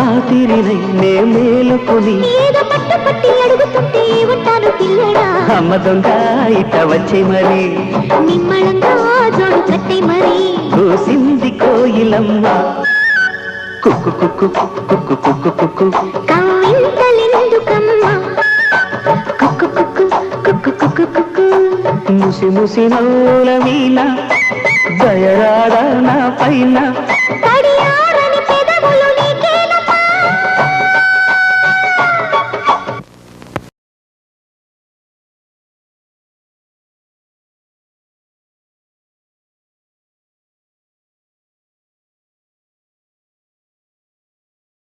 రాత్రినై నే మేలుకొని ఏదో పట్టు పట్టి అడుగుతుంటే ఉంటాను పిల్లడా అమ్మ దొంగ ఇట వచ్చే మరి నిమ్మళంగా జోడు కట్టే మరి కూసింది కోయిలమ్మ కుక్కు కుక్కు కుక్కు కుక్కు కుక్కు కవ్వింతలెందుకమ్మా కుక్కు కుక్కు కుక్కు కుక్కు కుక్కు ముసి ముసి నవ్వుల వీణ దయరాడా నా పైన పడియా